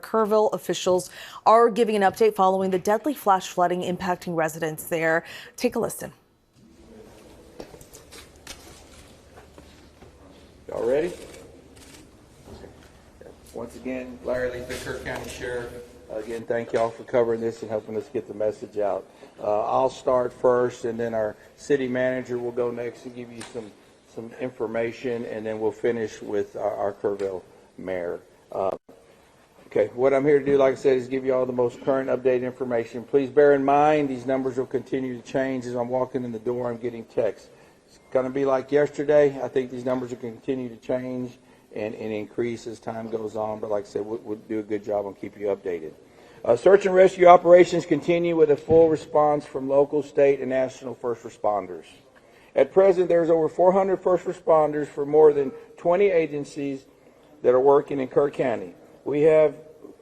Kerrville officials are giving an update following the deadly flash flooding impacting residents there. Take a listen. Y'all ready? Once again, Larry Lee, Kerr County Sheriff. Again, thank y'all for covering this and helping us get the message out. I'll start first, and then our city manager will go next and give you some information, and then we'll finish with our Kerrville mayor. Okay, what I'm here to do, like I said, is give you all the most current updated information. Please bear in mind these numbers will continue to change. As I'm walking in the door, I'm getting texts. It's going to be like yesterday. I think these numbers will continue to change and increase as time goes on. But like I said, we'll do a good job on keeping you updated. Search and rescue operations continue with a full response from local, state, and national first responders. At present, there's over 400 first responders for more than 20 agencies that are working in Kerr County. We have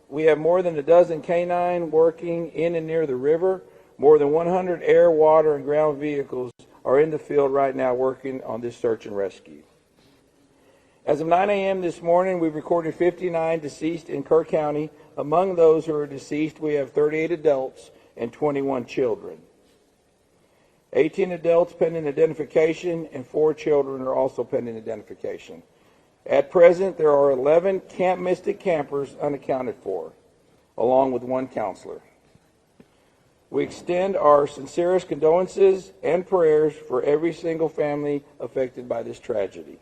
more than a dozen canine working in and near the river. More than 100 air, water, and ground vehicles are in the field right now working on this search and rescue. As of 9 a.m. this morning, we've recorded 59 deceased in Kerr County. Among those who are deceased, we have 38 adults and 21 children. 18 adults pending identification, and 4 children are also pending identification. At present, there are 11 Camp Mystic campers unaccounted for, along with 1 counselor. We extend our sincerest condolences and prayers for every single family affected by this tragedy.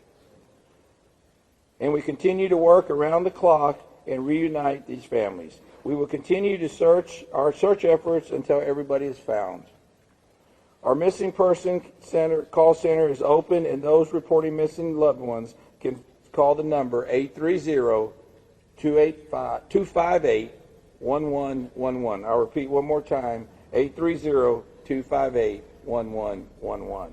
And we continue to work around the clock and reunite these families. We will continue to search efforts until everybody is found. Our missing person call center is open, and those reporting missing loved ones can call the number 830-258-1111. I'll repeat one more time, 830-258-1111.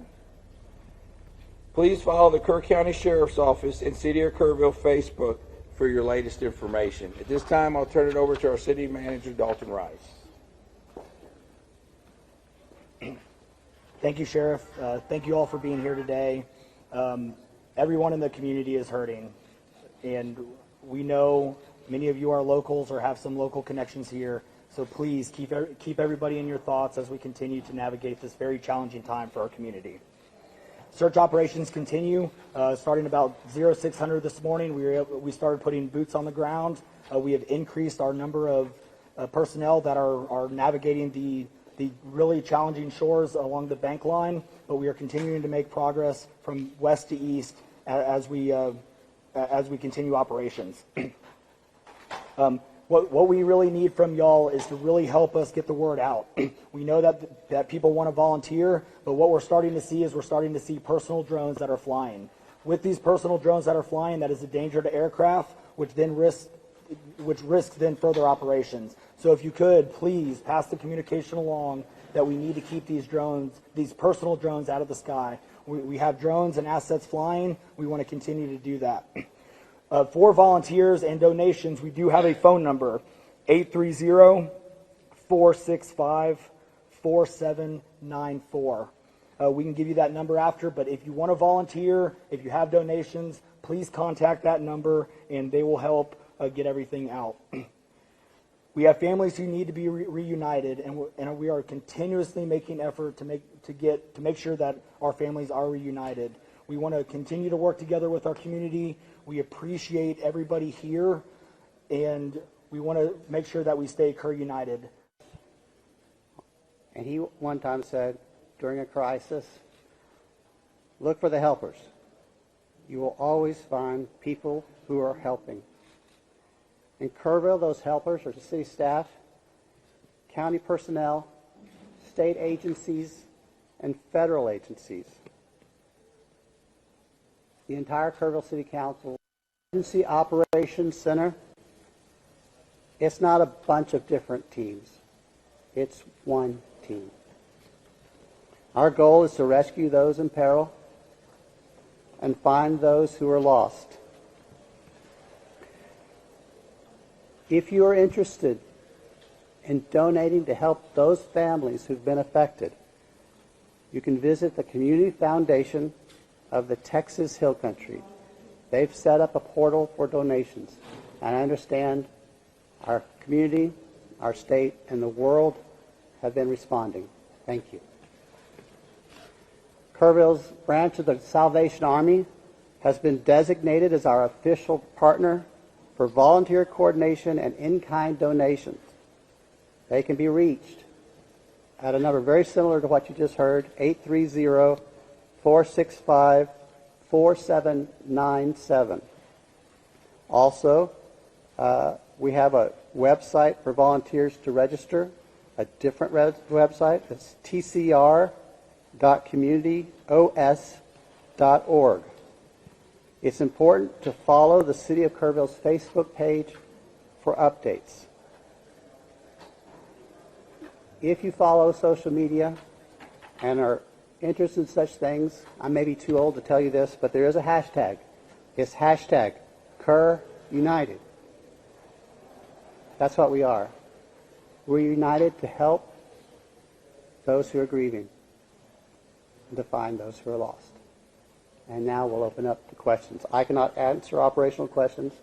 Please follow the Kerr County Sheriff's Office and City of Kerrville Facebook for your latest information. At this time, I'll turn it over to our City Manager, Dalton Rice. Thank you, Sheriff. Thank you all for being here today. Everyone in the community is hurting, and we know many of you are locals or have some local connections here, so please keep everybody in your thoughts as we continue to navigate this very challenging time for our community. Search operations continue. Starting about 0600 this morning, we started putting boots on the ground. We have increased our number of personnel that are navigating the really challenging shores along the bank line, but we are continuing to make progress from west to east as we continue operations. What we really need from y'all is to really help us get the word out. We know that people want to volunteer, but what we're starting to see is personal drones that are flying. With these personal drones that are flying, that is a danger to aircraft, which risks further operations. So if you could, please pass the communication along that we need to keep these personal drones out of the sky. We have drones and assets flying. We want to continue to do that. For volunteers and donations, we do have a phone number, 830-465-4794. We can give you that number after, but if you want to volunteer, if you have donations, please contact that number and they will help get everything out. We have families who need to be reunited, and we are continuously making effort to make sure that our families are reunited. We want to continue to work together with our community. We appreciate everybody here, and we want to make sure that we stay Kerr united. And he one time said, during a crisis, look for the helpers. You will always find people who are helping. In Kerrville, those helpers are city staff, county personnel, state agencies, and federal agencies. The entire Kerrville City Council Emergency Operations Center, it's not a bunch of different teams. It's one team. Our goal is to rescue those in peril and find those who are lost. If you are interested in donating to help those families who've been affected, you can visit the Community Foundation of the Texas Hill Country. They've set up a portal for donations, and I understand Our community, our state, and the world have been responding. Thank you. Kerrville's branch of the Salvation Army has been designated as our official partner for volunteer coordination and in-kind donations. They can be reached at a number very similar to what you just heard, 830-465-4797. Also, we have a website for volunteers to register, a different website. It's tcr.communityos.org. It's important to follow the City of Kerrville's Facebook page for updates. If you follow social media and are interested in such things, I may be too old to tell you this, but there is a hashtag. It's hashtag KerrUnited. That's what we are. We're united to help those who are grieving and to find those who are lost. And now we'll open up to questions. I cannot answer operational questions,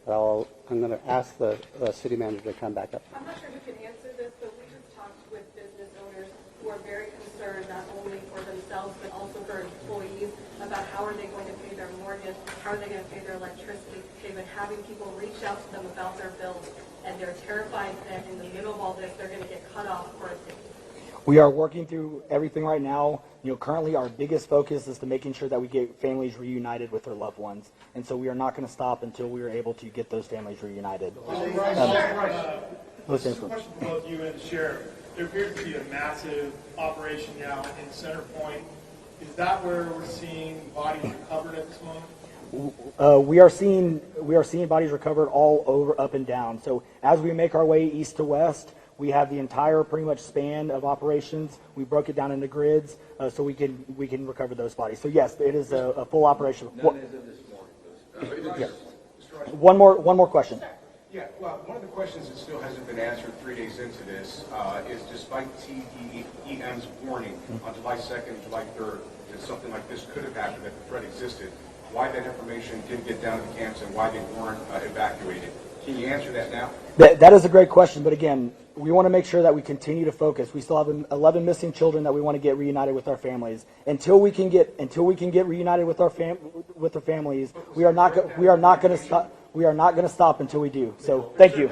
but I'm going to ask the city manager to come back up. I'm not sure who can answer this, but we just talked with business owners who are very concerned not only for themselves but also for employees about how are they going to pay their mortgage, how are they going to pay their electricity. They've been having people reach out to them about their bills, and they're terrified that in the middle of all this they're going to get cut off for a day. We are working through everything right now. Currently our biggest focus is to making sure that we get families reunited with their loved ones. And so we are not going to stop until we are able to get those families reunited. Question for both you and the sheriff. There appears to be a massive operation now in Center Point. Is that where we're seeing bodies recovered at this moment? We are seeing bodies recovered all over, up and down. So as we make our way east to west, we have the entire pretty much span of operations. We broke it down into grids so we can recover those bodies. So yes, it is a full operation. None as of this morning. Yeah. One more question. Yeah, well, one of the questions that still hasn't been answered 3 days into this is despite TDEM's warning on July 2nd, July 3rd, that something like this could have happened, that the threat existed, why that information didn't get down to the camps and why they weren't evacuated. Can you answer that now? That is a great question, but again, we want to make sure that we continue to focus. We still have 11 missing children that we want to get reunited with our families. Until we can get reunited with our families, we are not going to stop until we do. So, thank you.